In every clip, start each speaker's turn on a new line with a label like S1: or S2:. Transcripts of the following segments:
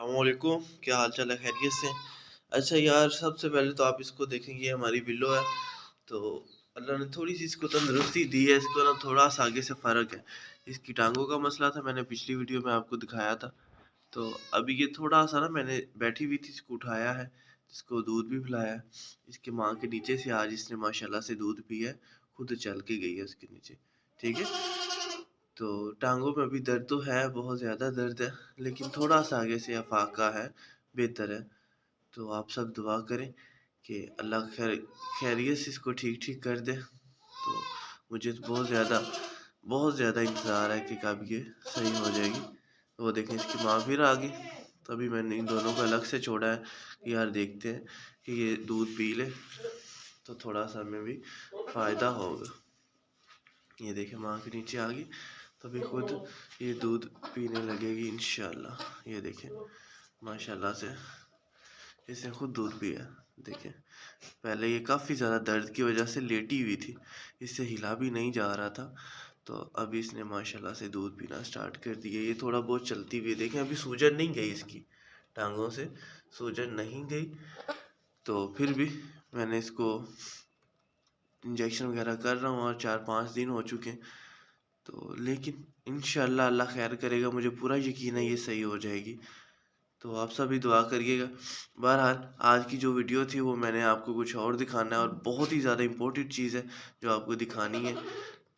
S1: अस्सलामुअलैकुम, क्या हाल चाल है? खैरियत से? अच्छा यार, सबसे पहले तो आप इसको देखेंगे, ये हमारी बिल्लो है। तो अल्लाह ने थोड़ी-सी इसको तंदुरुस्ती दी है, इसको ना थोड़ा-सा आगे से फ़र्क है। इसकी टाँगों का मसला था, मैंने पिछली वीडियो में आपको दिखाया था। तो अभी ये थोड़ा-सा ना मैंने बैठी हुई थी, इसको उठाया है, इसको दूध भी पिलाया है। इसकी माँ के नीचे से आज इसने माशाल्लाह से दूध पिया है, खुद चल के गई है उसके नीचे, ठीक है? तो टाँगों में अभी दर्द तो है, बहुत ज़्यादा दर्द है, लेकिन थोड़ा-सा आगे से अफ़ाक़ा है, बेहतर है। तो आप सब दुआ करें कि अल्लाह खैरियत से इसको ठीक-ठीक कर दे। तो मुझे तो बहुत ज़्यादा इंतज़ार है कि कब ये सही हो जाएगी। तो वो देखें, इसकी माँ फिर आ गई। तभी मैंने इन दोनों को अलग से छोड़ा है कि यार देखते हैं कि ये दूध पी ले, तो थोड़ा-सा हमें भी फ़ायदा होगा। ये देखें, माँ के नीचे आ गई, तभी खुद ये दूध पीने लगेगी इंशाल्लाह। ये देखें, माशाल्लाह से इसने खुद दूध पिया। देखें, पहले ये काफ़ी ज़्यादा दर्द की वजह से लेटी हुई थी, इससे हिला भी नहीं जा रहा था। तो अभी इसने माशाल्लाह से दूध पीना स्टार्ट कर दिया। ये थोड़ा बहुत चलती हुई, देखें अभी सूजन नहीं गई, इसकी टांगों से सूजन नहीं गई। तो फिर भी मैंने इसको इंजेक्शन वगैरह कर रहा हूँ और 4-5 दिन हो चुके हैं। तो लेकिन इंशाल्लाह अल्लाह खैर करेगा, मुझे पूरा यकीन है ये सही हो जाएगी। तो आप सभी दुआ करिएगा। बहरहाल आज की जो वीडियो थी वो मैंने आपको कुछ और दिखाना है, और बहुत ही ज़्यादा इम्पोर्टेंट चीज़ है जो आपको दिखानी है।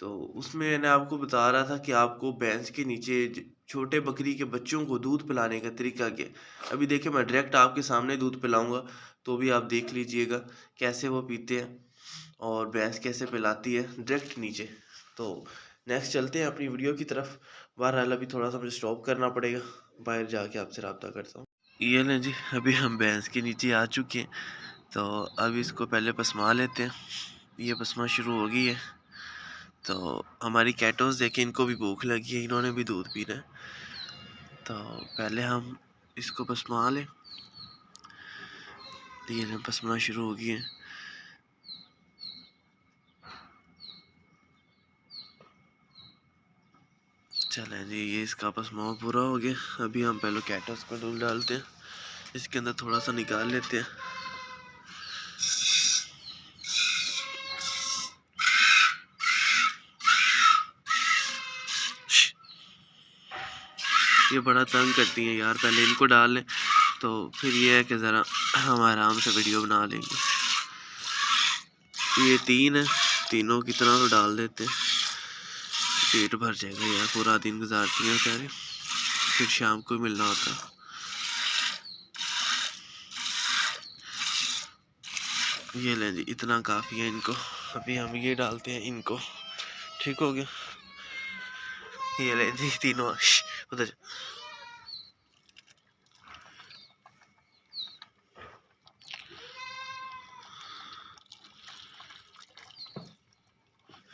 S1: तो उसमें मैंने आपको बता रहा था कि आपको भैंस के नीचे छोटे बकरी के बच्चों को दूध पिलाने का तरीका क्या है। अभी देखिए, मैं डायरेक्ट आपके सामने दूध पिलाऊंगा, तो भी आप देख लीजिएगा कैसे वो पीते हैं और भैंस कैसे पिलाती है डायरेक्ट नीचे। तो नेक्स्ट चलते हैं अपनी वीडियो की तरफ। बहरहाल अभी थोड़ा सा मुझे स्टॉप करना पड़ेगा, बाहर जाके आपसे रब्ता करता हूँ। ये लें जी, अभी हम भैंस के नीचे आ चुके हैं। तो अब इसको पहले पसमा लेते हैं। ये पसमा शुरू हो गई है। तो हमारी कैटोस देखें, इनको भी भूख लगी है, इन्होंने भी दूध पीना है। तो पहले हम इसको पसमा लें। ये पसमा शुरू हो गई है। चलें जी, ये इसका पसमाव पूरा हो गया। अभी हम पहले कैटोस को दूध डालते हैं, इसके अंदर थोड़ा सा निकाल लेते हैं। ये बड़ा तंग करती हैं यार, पहले इनको डाल लें तो फिर ये है कि ज़रा हम आराम से वीडियो बना लेंगे। ये 3 है, तीनों की तरह तो डाल देते हैं, पेट भर जाएगा यार। पूरा दिन गुजारती हैं बेचारी, फिर शाम को मिलना होता है। ये लें जी, इतना काफ़ी है इनको। अभी हम ये डालते हैं इनको, ठीक हो गया। ये लें जी, तीनों उधर।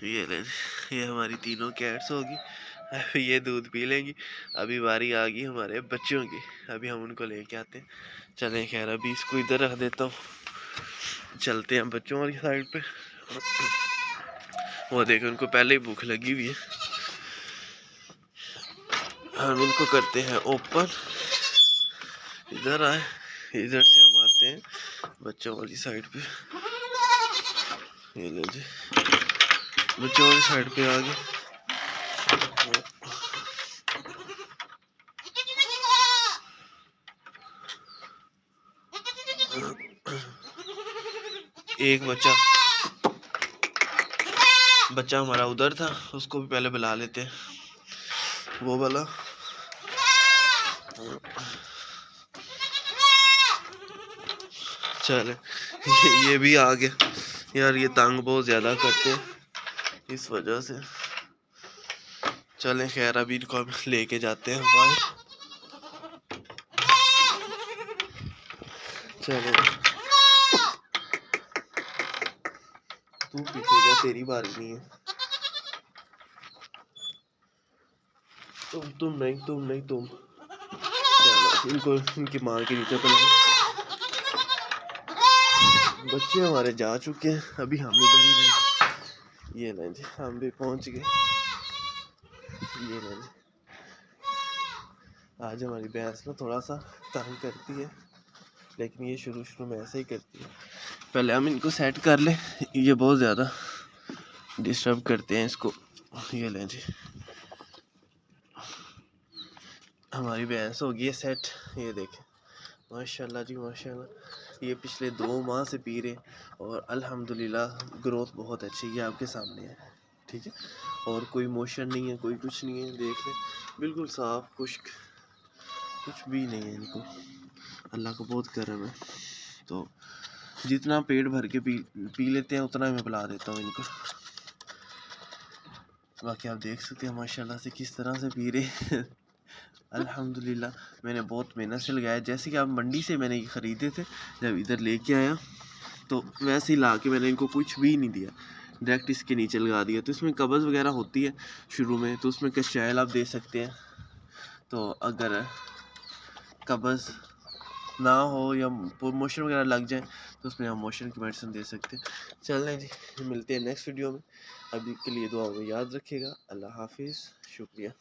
S1: ये लें, ये हमारी तीनों कैट्स होगी। अभी ये दूध पी लेंगी। अभी बारी आ गई हमारे बच्चों की, अभी हम उनको लेके आते हैं। चलें खैर, अभी इसको इधर रख देता हूँ, चलते हैं बच्चों वाली साइड पे। वो देखें, उनको पहले ही भूख लगी हुई है। हम इनको करते हैं ओपन। इधर आए, इधर से हम आते हैं बच्चों वाली साइड पे। ये ले जी, बच्चों वाली साइड पे आ गए। एक बच्चा हमारा उधर था, उसको भी पहले बुला लेते हैं, वो वाला। चले, ये भी आ गया यार। ये तंग बहुत ज़्यादा करते हैं, इस वजह से। चलें खैर, अभी इनको हम लेके जाते हैं बाहर। चलो तू पीछे जा, तेरी बारी नहीं है। तुम नहीं तुम। चलो इनको इनकी माँ के नीचे पे बच्चे हमारे जा चुके हैं, अभी हम इधर ही रहे। ये लें जी, हम भी पहुंच गए। ये लें जी, आज हमारी भैंस ना थोड़ा सा तंग करती है, लेकिन ये शुरू शुरू में ऐसे ही करती है। पहले हम इनको सेट कर लें, ये बहुत ज़्यादा डिस्टर्ब करते हैं इसको। ये लें जी, हमारी भैंस हो गई है सेट। ये देखें, माशाल्लाह जी माशाल्लाह, ये पिछले 2 माह से पी रहे और अल्हम्दुलिल्लाह ग्रोथ बहुत अच्छी है, आपके सामने है। ठीक है, और कोई मोशन नहीं है, कोई कुछ नहीं है, देख लें बिल्कुल साफ खुश्क, कुछ भी नहीं है इनको। अल्लाह का बहुत करम है। तो जितना पेट भर के पी लेते हैं उतना मैं पिला देता हूँ इनको। बाकी आप देख सकते हैं माशाल्लाह से किस तरह से पी रहे अल्हम्दुलिल्लाह मैंने बहुत मेहनत से लगाया। जैसे कि आप मंडी से मैंने ये ख़रीदे थे, जब इधर लेके आया तो वैसे ही ला के मैंने इनको कुछ भी नहीं दिया, डायरेक्ट इसके नीचे लगा दिया। तो इसमें कब्ज़ वगैरह होती है शुरू में, तो उसमें कचायल आप दे सकते हैं। तो अगर कब्ज़ ना हो या मोशन वगैरह लग जाए तो उसमें हम मोशन की मेडिसिन दे सकते हैं। चलें जी, मिलते हैं नेक्स्ट वीडियो में। अभी के लिए दुआ में याद रखिएगा। अल्लाह हाफिज़, शुक्रिया।